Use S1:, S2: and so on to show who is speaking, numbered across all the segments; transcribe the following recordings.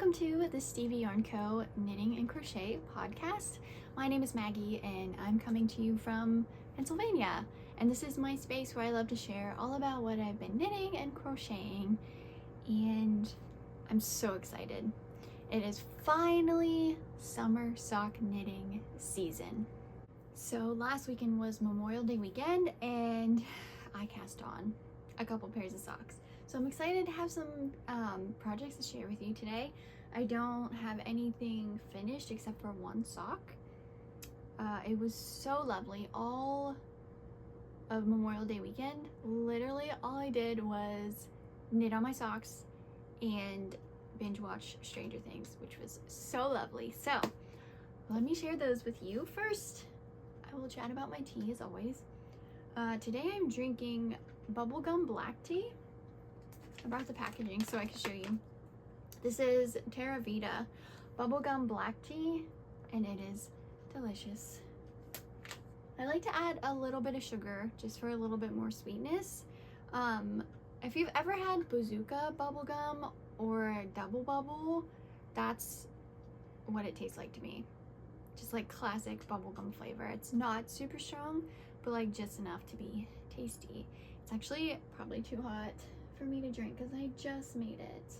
S1: Welcome to the Stevie Yarn Co. Knitting and Crochet Podcast. My name is Maggie and I'm coming to you from Pennsylvania. And this is my space where I love to share all about what I've been knitting and crocheting. And I'm so excited. It is finally summer sock knitting season. So last weekend was Memorial Day weekend and I cast on a couple pairs of socks. So I'm excited to have some projects to share with you today. I don't have anything finished except for one sock. It was so lovely. All of Memorial Day weekend, literally all I did was knit on my socks and binge watch Stranger Things, which was so lovely. So let me share those with you. First, I will chat about my tea as always. Today I'm drinking bubblegum black tea. I brought the packaging so I can show you. This is Terra Vita bubblegum black tea and it is delicious. I like to add a little bit of sugar just for a little bit more sweetness. If you've ever had bazooka bubblegum or double bubble, that's what it tastes like to me. Just like classic bubblegum flavor. It's not super strong, but like just enough to be tasty. It's actually probably too hot for me to drink because I just made it.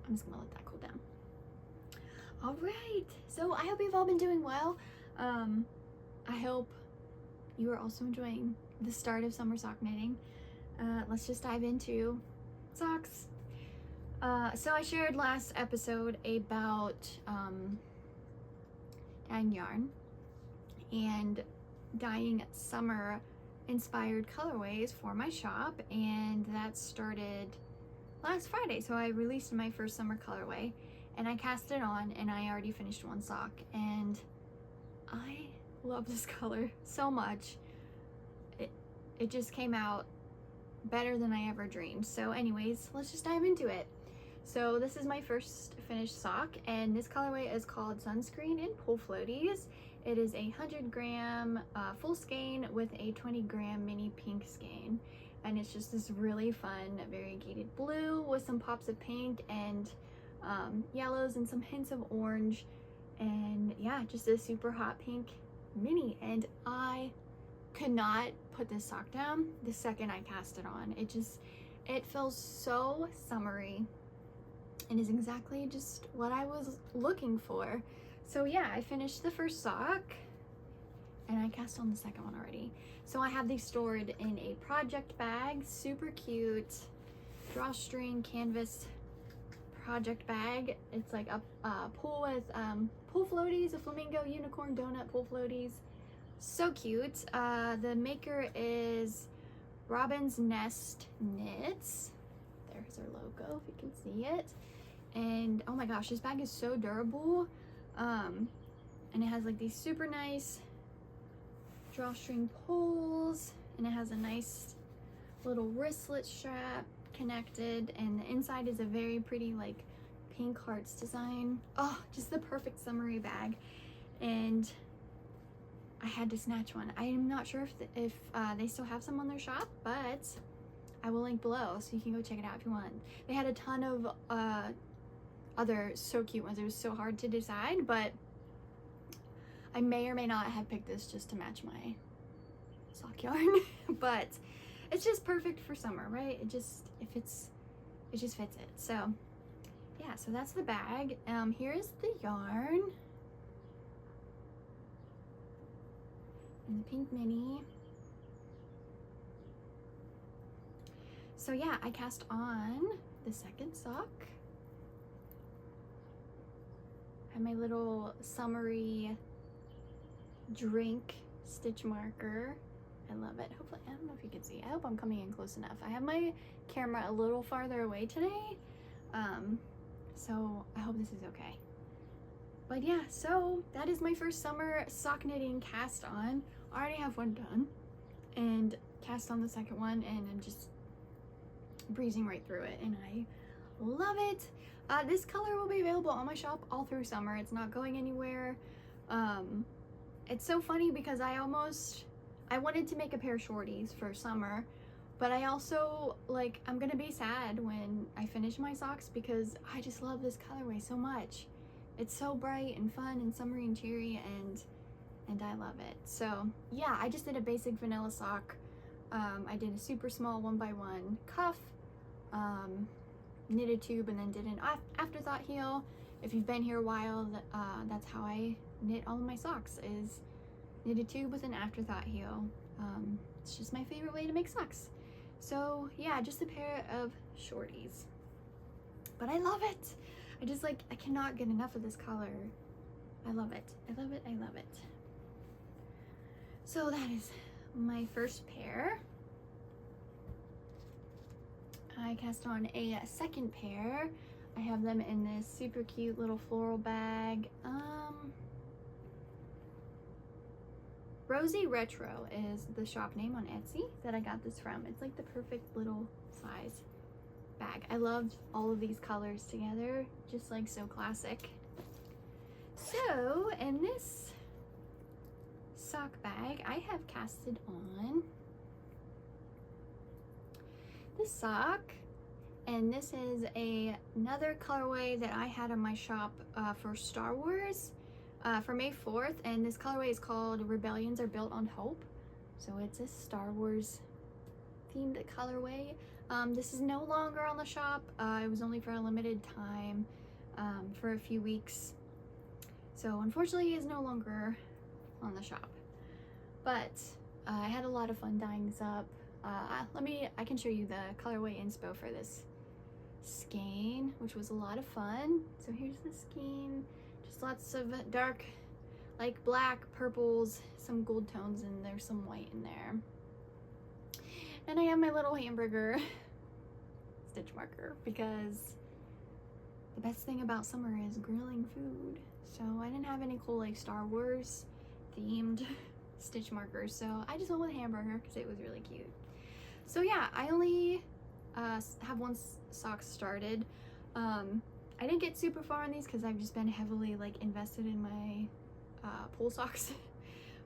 S1: I'm just gonna let that cool down. All right, so I hope you've all been doing well. I hope you are also enjoying the start of summer sock knitting. Let's just dive into socks. So I shared last episode about dyeing yarn and dyeing summer inspired colorways for my shop, and that started last Friday. So I released my first summer colorway and I cast it on and I already finished one sock and I love this color so much. It just came out better than I ever dreamed. So anyways, let's just dive into it. So this is my first finished sock and this colorway is called Sunscreen in Pool Floaties. It is a 100-gram full skein with a 20-gram mini pink skein. And it's just this really fun variegated blue with some pops of pink and yellows and some hints of orange. And yeah, just a super hot pink mini. And I could not put this sock down the second I cast it on. It feels so summery and is exactly just what I was looking for. So yeah, I finished the first sock and I cast on the second one already. So I have these stored in a project bag, super cute drawstring canvas project bag. It's like a pool with pool floaties, a flamingo, unicorn, donut pool floaties. So cute. The maker is Robin's Nest Knits. There's her logo if you can see it. And oh my gosh, this bag is so durable. And it has like these super nice drawstring pulls and it has a nice little wristlet strap connected and the inside is a very pretty like pink hearts design. Oh, just the perfect summery bag. And I had to snatch one. I am not sure if they still have some on their shop, but I will link below so you can go check it out if you want. They had a ton of other so cute ones. It was so hard to decide, but I may or may not have picked this just to match my sock yarn. But it's just perfect for summer, right? It just fits it. So yeah, so that's the bag. Here is the yarn and the pink mini. So yeah, I cast on the second sock. I have my little summery drink stitch marker. I love it. Hopefully, I don't know if you can see. I hope I'm coming in close enough. I have my camera a little farther away today, so I hope this is okay. But yeah, so that is my first summer sock knitting cast on. I already have one done and cast on the second one and I'm just breezing right through it and I love it. This color will be available on my shop all through summer. It's not going anywhere. It's so funny because I wanted to make a pair of shorties for summer, But I also, like, I'm gonna be sad when I finish my socks because I just love this colorway so much. It's so bright and fun and summery and cheery, and I love it. So yeah, I just did a basic vanilla sock. I did a super small 1x1 cuff, knitted tube, and then did an afterthought heel. If you've been here a while, that's how I knit all of my socks, is knitted tube with an afterthought heel. It's just my favorite way to make socks. So yeah, just a pair of shorties. But I love it. I cannot get enough of this color. I love it. I love it. I love it. So that is my first pair. I cast on a second pair. I have them in this super cute little floral bag. Rosy Retro is the shop name on Etsy that I got this from. It's like the perfect little size bag. I loved all of these colors together, just like so classic. So in this sock bag, I have casted on this sock, and this is another colorway that I had in my shop for Star Wars for May 4th, and this colorway is called Rebellions Are Built on Hope. So it's a Star Wars themed colorway. This is no longer on the shop. It was only for a limited time, for a few weeks. So unfortunately it's no longer on the shop. But I had a lot of fun dyeing this up. I can show you the colorway inspo for this skein, which was a lot of fun. So here's the skein, just lots of dark, like black, purples, some gold tones, and there's some white in there. And I have my little hamburger stitch marker, because the best thing about summer is grilling food. So I didn't have any cool like Star Wars themed stitch markers, so I just went with hamburger because it was really cute. So yeah, I only have one sock started. I didn't get super far on these because I've just been heavily like invested in my pool socks.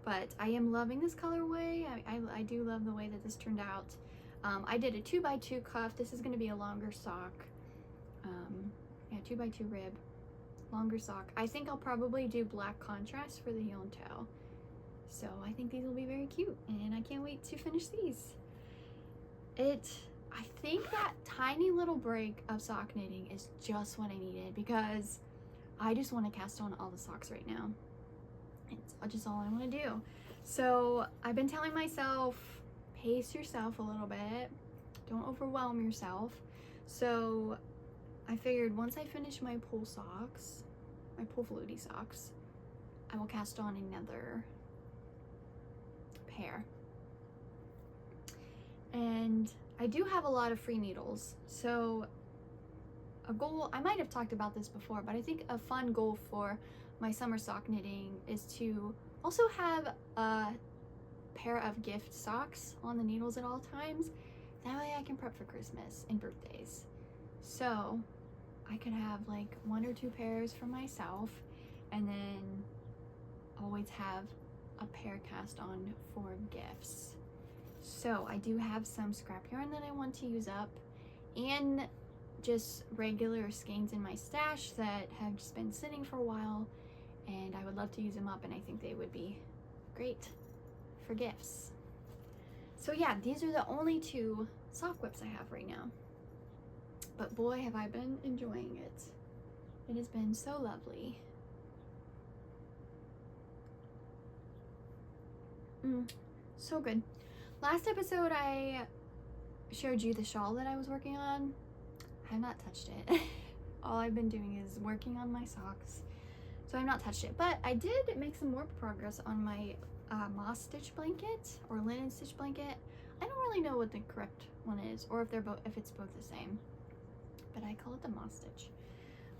S1: But I am loving this colorway. I do love the way that this turned out. I did a 2x2 cuff. This is going to be a longer sock. Yeah, 2x2 rib, longer sock. I think I'll probably do black contrast for the heel and toe. So I think these will be very cute, and I can't wait to finish these. I think that tiny little break of sock knitting is just what I needed, because I just want to cast on all the socks right now. It's just all I want to do. So I've been telling myself, pace yourself a little bit, don't overwhelm yourself. So I figured once I finish my pool socks, my pool floaty socks, I will cast on another pair. And I do have a lot of free needles, so a goal, I might have talked about this before, but I think a fun goal for my summer sock knitting is to also have a pair of gift socks on the needles at all times. That way I can prep for Christmas and birthdays. So I could have like 1 or 2 pairs for myself, and then always have a pair cast on for gifts. So I do have some scrap yarn that I want to use up, and just regular skeins in my stash that have just been sitting for a while, and I would love to use them up, and I think they would be great for gifts. So yeah, these are the only 2 sock whips I have right now. But boy, have I been enjoying it. It has been so lovely. So good. Last episode I showed you the shawl that I was working on. I have not touched it. All I've been doing is working on my socks. So I've not touched it, but I did make some more progress on my moss stitch blanket or linen stitch blanket. I don't really know what the correct one is, or if it's both the same, but I call it the moss stitch.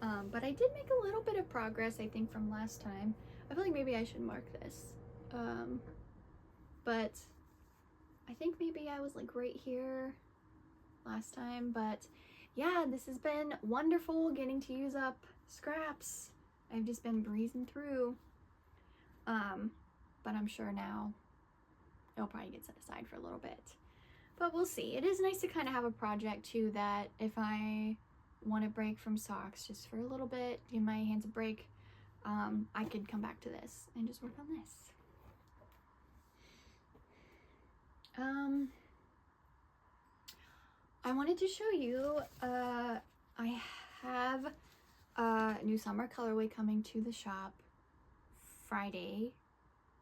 S1: But I did make a little bit of progress, I think, from last time. I feel like maybe I should mark this. But I think maybe I was like right here last time. But yeah, this has been wonderful getting to use up scraps. I've just been breezing through. But I'm sure now it'll probably get set aside for a little bit. But we'll see. It is nice to kind of have a project too, that if I want to break from socks just for a little bit, give my hands a break, I could come back to this and just work on this. I wanted to show you, I have a new summer colorway coming to the shop Friday,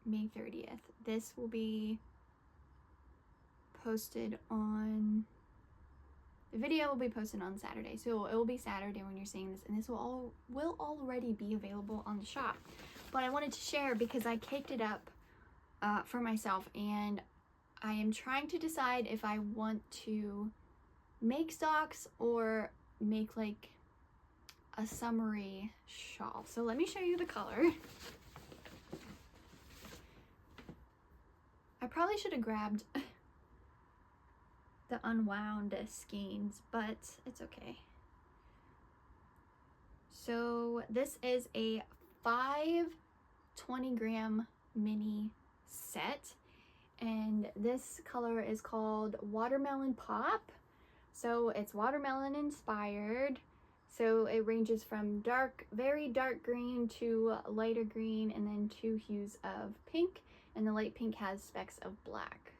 S1: May 30th. This will be posted on, the video will be posted on Saturday, so it will be Saturday when you're seeing this, and this will already be available on the shop. But I wanted to share because I caked it up for myself, and I am trying to decide if I want to make socks or make like a summery shawl. So let me show you the color. I probably should have grabbed the unwound skeins, but it's okay. So this is a 5 20-gram mini set, and this color is called Watermelon Pop. So it's watermelon inspired. So it ranges from very dark green to lighter green, and then 2 hues of pink, and the light pink has specks of black.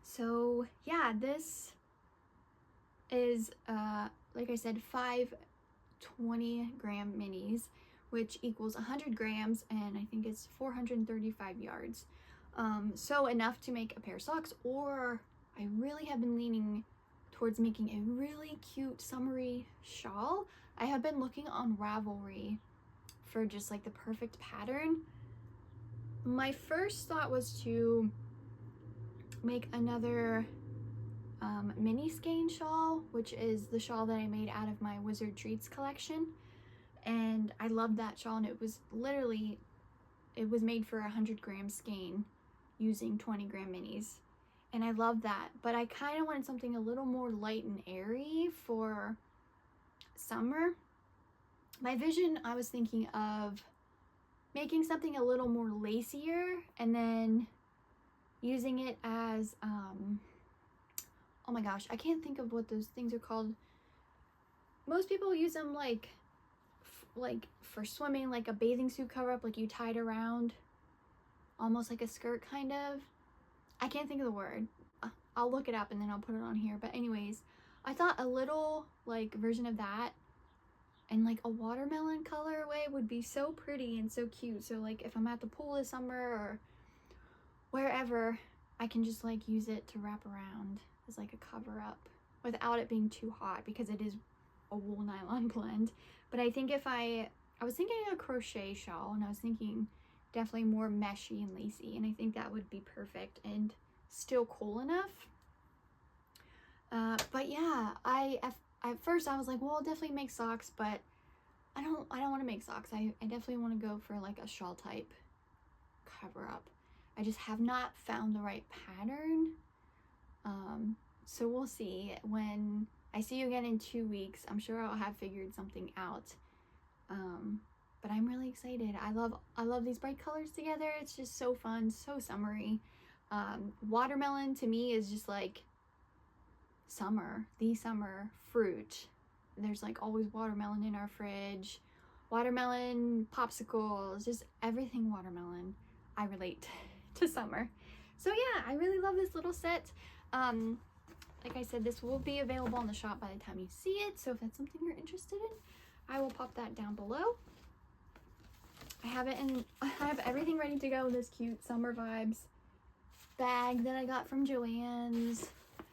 S1: So yeah, this is, like I said, 5 20-gram minis, which equals 100 grams, and I think it's 435 yards. So enough to make a pair of socks, or I really have been leaning towards making a really cute summery shawl. I have been looking on Ravelry for just like the perfect pattern. My first thought was to make another mini skein shawl, which is the shawl that I made out of my Wizard Treats collection, and I loved that shawl, and it was made for a 100-gram skein using 20-gram minis, and I love that. But I kind of wanted something a little more light and airy for summer. My vision, I was thinking of making something a little more lacier, and then using it as oh my gosh, I can't think of what those things are called. Most people use them like for swimming, like a bathing suit cover up, like you tied around almost like a skirt kind of. I can't think of the word. I'll look it up and then I'll put it on here. But anyways, I thought a little like version of that and like a watermelon colorway would be so pretty and so cute. So like if I'm at the pool this summer or wherever, I can just like use it to wrap around as like a cover up without it being too hot, because it is a wool nylon blend. But I think if I was thinking a crochet shawl, and I was thinking definitely more meshy and lacy, and I think that would be perfect and still cool enough. But yeah, at first I was like, well, I'll definitely make socks, but I don't want to make socks. I definitely want to go for like a shawl type cover up. I just have not found the right pattern. So we'll see. When I see you again in 2 weeks, I'm sure I'll have figured something out. But I'm really excited. I love these bright colors together. It's just so fun, so summery. Watermelon to me is just like summer, the summer fruit. There's like always watermelon in our fridge. Watermelon popsicles, just everything watermelon. I relate to summer. So yeah, I really love this little set. Like I said, this will be available on the shop by the time you see it. So if that's something you're interested in, I will pop that down below. I have it in, I have everything ready to go in this cute summer vibes bag that I got from Joann's.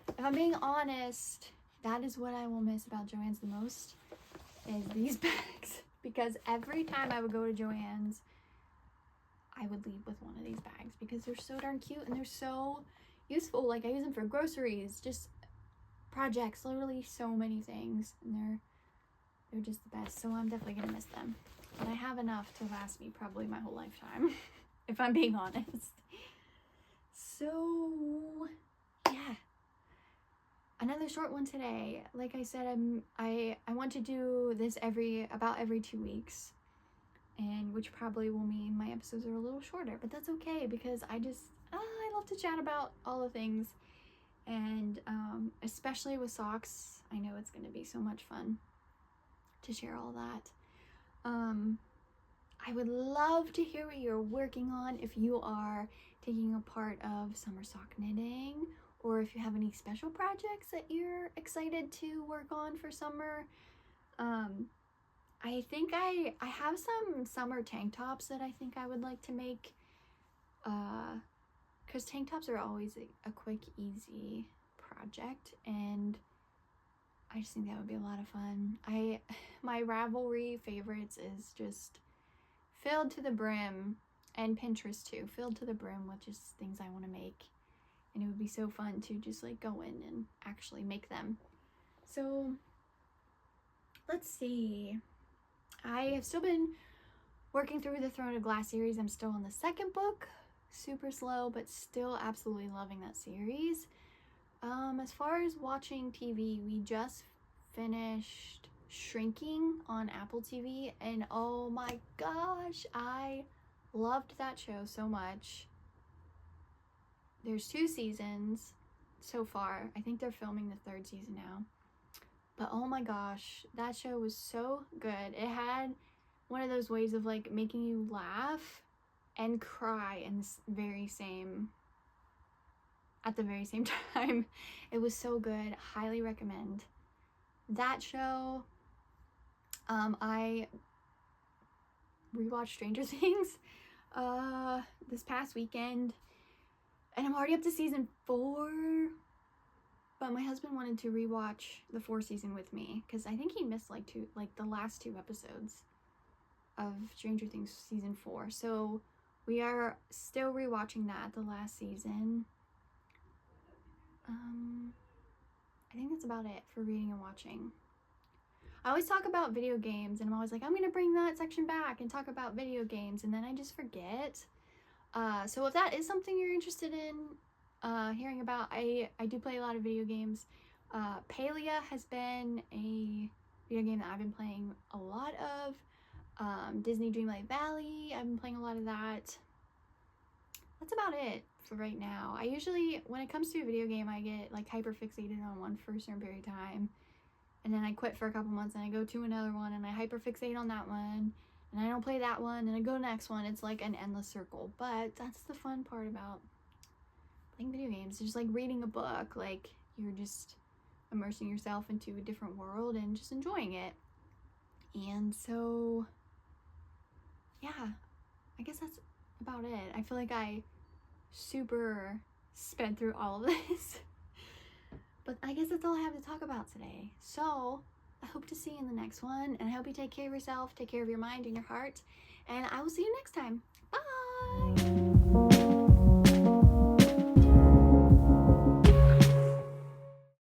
S1: If I'm being honest, that is what I will miss about Joann's the most, is these bags. Because every time I would go to Joann's, I would leave with one of these bags because they're so darn cute and they're so useful. Like I use them for groceries, just projects, literally so many things, and they're just the best. So I'm definitely gonna miss them, but I have enough to last me probably my whole lifetime if I'm being honest. So yeah, another short one today. Like I said, I want to do this about every 2 weeks, and which probably will mean my episodes are a little shorter, but that's okay because I love to chat about all the things, and especially with socks. I know it's going to be so much fun to share all that. I would love to hear what you're working on, if you are taking a part of summer sock knitting, or if you have any special projects that you're excited to work on for summer. I think I have some summer tank tops that I think I would like to make, because tank tops are always a quick, easy project, and I just think that would be a lot of fun. My Ravelry favorites is just filled to the brim, and Pinterest too, filled to the brim with just things I want to make, and it would be so fun to just like go in and actually make them. So let's see. I have still been working through the Throne of Glass series. I'm still on the second book, super slow, but still absolutely loving that series. As far as watching TV, we just finished Shrinking on Apple TV, and oh my gosh, I loved that show so much. There's 2 seasons so far. I think they're filming the 3rd season now. But oh my gosh, that show was so good. It had one of those ways of like making you laugh and cry in this at the very same time. It was so good. Highly recommend that show. I rewatched Stranger Things this past weekend, and I'm already up to season 4, but my husband wanted to rewatch the 4th season with me because I think he missed like the last 2 episodes of Stranger Things season 4, so we are still rewatching that, the last season. I think that's about it for reading and watching. I always talk about video games, and I'm always like, I'm gonna bring that section back and talk about video games, and then I just forget. So if that is something you're interested in hearing about, I do play a lot of video games. Palia has been a video game that I've been playing a lot of. Disney Dreamlight Valley, I've been playing a lot of that. That's about it for right now. I usually, when it comes to a video game, I get like hyper fixated on one for a certain period of time, and then I quit for a couple months and I go to another one and I hyper fixate on that one, and I don't play that one and I go to the next one. It's like an endless circle, but that's the fun part about playing video games. It's just like reading a book, like you're just immersing yourself into a different world and just enjoying it. And so yeah, I guess that's about it. I feel like I super sped through all of this, but I guess that's all I have to talk about today. So I hope to see you in the next one, and I hope you take care of yourself, take care of your mind and your heart, and I will see you next time. Bye!